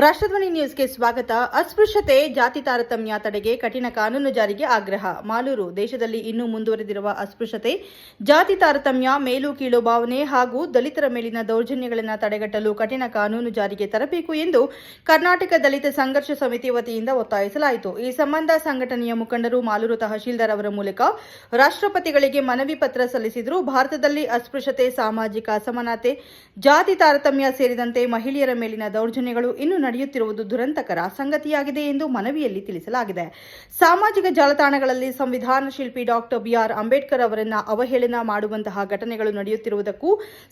ರಾಷ್ಟ್ರಧ್ವನಿ ನ್ಯೂಸ್ಗೆ ಸ್ವಾಗತ. ಅಸ್ಪೃಶ್ಯತೆ, ಜಾತಿ ತಾರತಮ್ಯ ತಡೆಗೆ ಕಠಿಣ ಕಾನೂನು ಜಾರಿಗೆ ಆಗ್ರಹ. ಮಾಲೂರು. ದೇಶದಲ್ಲಿ ಇನ್ನೂ ಮುಂದುವರೆದಿರುವ ಅಸ್ಪೃಶ್ಯತೆ, ಜಾತಿ ತಾರತಮ್ಯ, ಮೇಲು ಕೀಳು ಭಾವನೆ ಹಾಗೂ ದಲಿತರ ಮೇಲಿನ ದೌರ್ಜನ್ಯಗಳನ್ನು ತಡೆಗಟ್ಟಲು ಕಠಿಣ ಕಾನೂನು ಜಾರಿಗೆ ತರಬೇಕು ಎಂದು ಕರ್ನಾಟಕ ದಲಿತ ಸಂಘರ್ಷ ಸಮಿತಿ ವತಿಯಿಂದ ಒತ್ತಾಯಿಸಲಾಯಿತು. ಈ ಸಂಬಂಧ ಸಂಘಟನೆಯ ಮುಖಂಡರು ಮಾಲೂರು ತಹಶೀಲ್ದಾರ್ ಅವರ ಮೂಲಕ ರಾಷ್ಟ್ರಪತಿಗಳಿಗೆ ಮನವಿ ಪತ್ರ ಸಲ್ಲಿಸಿದರು. ಭಾರತದಲ್ಲಿ ಅಸ್ಪೃಶ್ಯತೆ, ಸಾಮಾಜಿಕ ಅಸಮಾನತೆ, ಜಾತಿ ತಾರತಮ್ಯ ಸೇರಿದಂತೆ ಮಹಿಳೆಯರ ಮೇಲಿನ ದೌರ್ಜನ್ಯಗಳು ಇನ್ನೂ ನಡೆಯುತ್ತಿರುವುದು ದುರಂತಕರ ಸಂಗತಿಯಾಗಿದೆ ಎಂದು ಮನವಿಯಲ್ಲಿ ತಿಳಿಸಲಾಗಿದೆ. ಸಾಮಾಜಿಕ ಜಾಲತಾಣಗಳಲ್ಲಿ ಸಂವಿಧಾನ ಶಿಲ್ಪಿ ಡಾಕ್ಟರ್ ಬಿಆರ್ ಅಂಬೇಡ್ಕರ್ ಅವರನ್ನು ಅವಹೇಳನ ಮಾಡುವಂತಹ ಘಟನೆಗಳು ನಡೆಯುತ್ತಿರುವುದಕ್ಕೂ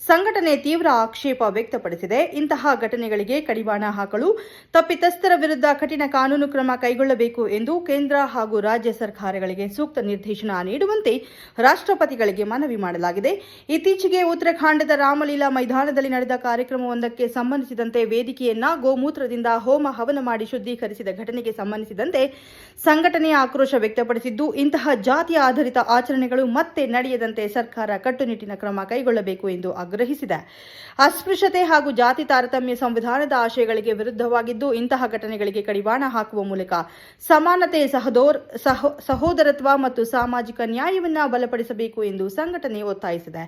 ಸಂಘಟನೆ ತೀವ್ರ ಆಕ್ಷೇಪ ವ್ಯಕ್ತಪಡಿಸಿದೆ. ಇಂತಹ ಘಟನೆಗಳಿಗೆ ಕಡಿವಾಣ ಹಾಕಲು ತಪ್ಪಿತಸ್ಥರ ವಿರುದ್ಧ ಕಠಿಣ ಕಾನೂನು ಕ್ರಮ ಕೈಗೊಳ್ಳಬೇಕು ಎಂದು ಕೇಂದ್ರ ಹಾಗೂ ರಾಜ್ಯ ಸರ್ಕಾರಗಳಿಗೆ ಸೂಕ್ತ ನಿರ್ದೇಶನ ನೀಡುವಂತೆ ರಾಷ್ಟ್ರಪತಿಗಳಿಗೆ ಮನವಿ ಮಾಡಲಾಗಿದೆ. ಇತ್ತೀಚೆಗೆ ಉತ್ತರಾಖಂಡದ ರಾಮಲೀಲಾ ಮೈದಾನದಲ್ಲಿ ನಡೆದ ಕಾರ್ಯಕ್ರಮವೊಂದಕ್ಕೆ ಸಂಬಂಧಿಸಿದಂತೆ ವೇದಿಕೆಯನ್ನ ಗೋಮೂತ್ರದಿಂದ ಹೋಮ ಹವನ ಮಾಡಿ ಶುದ್ಧೀಕರಿಸಿದ ಘಟನೆಗೆ ಸಂಬಂಧಿಸಿದಂತೆ ಸಂಘಟನೆಯ ಆಕ್ರೋಶ ವ್ಯಕ್ತಪಡಿಸಿದ್ದು, ಇಂತಹ ಜಾತಿಯ ಆಧಾರಿತ ಆಚರಣೆಗಳು ಮತ್ತೆ ನಡೆಯದಂತೆ ಸರ್ಕಾರ ಕಟ್ಟುನಿಟ್ಟಿನ ಕ್ರಮ ಕೈಗೊಳ್ಳಬೇಕು ಎಂದು ಆಗ್ರಹಿಸಿದೆ. ಅಸ್ಪೃಶ್ಯತೆ ಹಾಗೂ ಜಾತಿ ತಾರತಮ್ಯ ಸಂವಿಧಾನದ ಆಶಯಗಳಿಗೆ ವಿರುದ್ಧವಾಗಿದ್ದು, ಇಂತಹ ಘಟನೆಗಳಿಗೆ ಕಡಿವಾಣ ಹಾಕುವ ಮೂಲಕ ಸಮಾನತೆ, ಸಹೋದರತ್ವ ಮತ್ತು ಸಾಮಾಜಿಕ ನ್ಯಾಯವನ್ನು ಬಲಪಡಿಸಬೇಕು ಎಂದು ಸಂಘಟನೆ ಒತ್ತಾಯಿಸಿದೆ.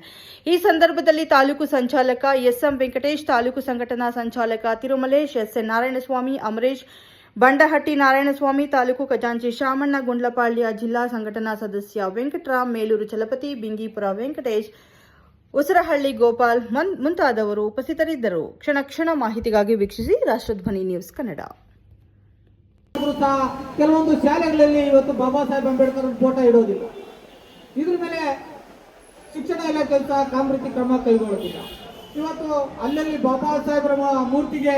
ಈ ಸಂದರ್ಭದಲ್ಲಿ ತಾಲೂಕು ಸಂಚಾಲಕ ಎಸ್ಎಂ ವೆಂಕಟೇಶ್, ತಾಲೂಕು ಸಂಘಟನಾ ಸಂಚಾಲಕ ತಿರುಮಲೇಶ್, ಎಸ್ಎನ್ ನಾರಾಯಣಸ್ವಾಮಿ, ಅಮರೇಶ್, ಬಂಡಹಟ್ಟಿ ನಾರಾಯಣಸ್ವಾಮಿ, ತಾಲೂಕು ಖಜಾಂಚಿ ಶಾಮಣ್ಣ, ಗುಂಡ್ಲಪಾಳ್ಯ, ಜಿಲ್ಲಾ ಸಂಘಟನಾ ಸದಸ್ಯ ವೆಂಕಟರಾಮ್, ಮೇಲೂರು ಚಲಪತಿ, ಬಿಂಗೀಪುರ ವೆಂಕಟೇಶ್, ಉಸರಹಳ್ಳಿ ಗೋಪಾಲ್ ಮುಂತಾದವರು ಉಪಸ್ಥಿತರಿದ್ದರು. ಕ್ಷಣ ಕ್ಷಣ ಮಾಹಿತಿಗಾಗಿ ವೀಕ್ಷಿಸಿ ರಾಷ್ಟ್ರಧ್ವನಿ ನ್ಯೂಸ್ ಕನ್ನಡ. ಕೆಲವೊಂದು ಶಾಲೆಗಳಲ್ಲಿ ಇವತ್ತು ಬಾಬಾ ಸಾಹೇಬ್ ಅಂಬೇಡ್ಕರ್ ಫೋಟೋ ಇಡೋದಿಲ್ಲ. ಇದ್ರ ಮೇಲೆ ಶಿಕ್ಷಣ ಇಲಾಖೆ ಕಾಮಗಾರಿ ಕ್ರಮ ಕೈಗೊಳ್ಳೋದಿಲ್ಲ. ಇವತ್ತು ಅಲ್ಲಲ್ಲಿ ಬಾಬಾ ಸಾಹೇಬ್ರ ಮೂರ್ತಿಗೆ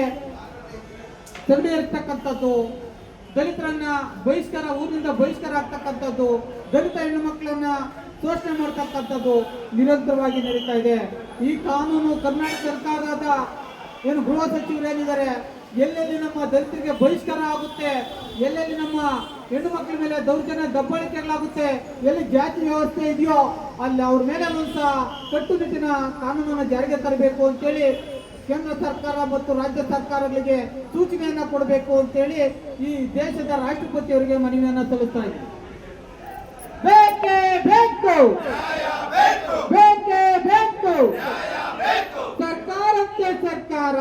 ಸಗಣಿ ಇರ್ತಕ್ಕಂಥದ್ದು, ದಲಿತರನ್ನ ಊರಿನಿಂದ ಬಹಿಷ್ಕಾರ ಆಗ್ತಕ್ಕಂಥದ್ದು, ದಲಿತ ಹೆಣ್ಣು ಮಕ್ಕಳನ್ನ ಶೋಷಣೆ ಮಾಡ್ತಕ್ಕಂಥದ್ದು ನಿರಂತರವಾಗಿ ನಡೀತಾ ಇದೆ. ಈ ಕಾನೂನು ಕರ್ನಾಟಕ ಸರ್ಕಾರದ ಏನು ಗೃಹ ಸಚಿವರು ಏನಿದ್ದಾರೆ, ಎಲ್ಲೆಲ್ಲಿ ನಮ್ಮ ದಲಿತರಿಗೆ ಬಹಿಷ್ಕಾರ ಆಗುತ್ತೆ, ಎಲ್ಲೆಲ್ಲಿ ನಮ್ಮ ಹೆಣ್ಣು ಮಕ್ಕಳ ಮೇಲೆ ದೌರ್ಜನ್ಯ ದಬ್ಬಾಳಿಕೆಗಳಾಗುತ್ತೆ, ಎಲ್ಲಿ ಜಾತಿ ವ್ಯವಸ್ಥೆ ಇದೆಯೋ ಅಲ್ಲಿ ಅವ್ರ ಮೇಲೆ ಒಂದು ಕಟ್ಟುನಿಟ್ಟಿನ ಕಾನೂನನ್ನು ಜಾರಿಗೆ ತರಬೇಕು ಅಂತೇಳಿ ಕೇಂದ್ರ ಸರ್ಕಾರ ಮತ್ತು ರಾಜ್ಯ ಸರ್ಕಾರಗಳಿಗೆ ಸೂಚನೆಯನ್ನ ಕೊಡಬೇಕು ಅಂತೇಳಿ ಈ ದೇಶದ ರಾಷ್ಟ್ರಪತಿಯವರಿಗೆ ಮನವಿಯನ್ನ ಸಲ್ಲಿಸ್ತಾ ಇದ್ದೀವಿ. ಬೇಕೇ ಬೇಕು, ಬೇಕೇ ಬೇಕು, ಸರ್ಕಾರಕ್ಕೆ ಸರ್ಕಾರ,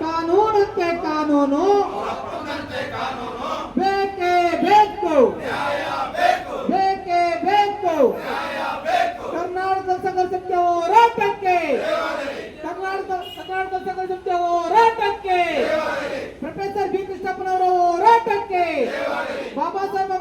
ಕಾನೂನಕ್ಕೆ ಕಾನೂನು, ಬೇಕೇ ಬೇಕು, ಬೇಕೇ ಬೇಕು. ಕರ್ನಾಟಕ ಸಂಘರ್ಷಕ್ಕೆ ಹೋರಾಟಕ್ಕೆ, ಕರ್ನಾಟಕ ಸಂಘರ್ಷಕ್ಕೆ ಹೋರಾಟಕ್ಕೆ, ಪ್ರೊಫೆಸರ್ ಬಿ ಕೃಷ್ಣಪ್ಪನವರ ಹೋರಾಟಕ್ಕೆ, ಬಾಬಾ ಸಾಹೇಬ್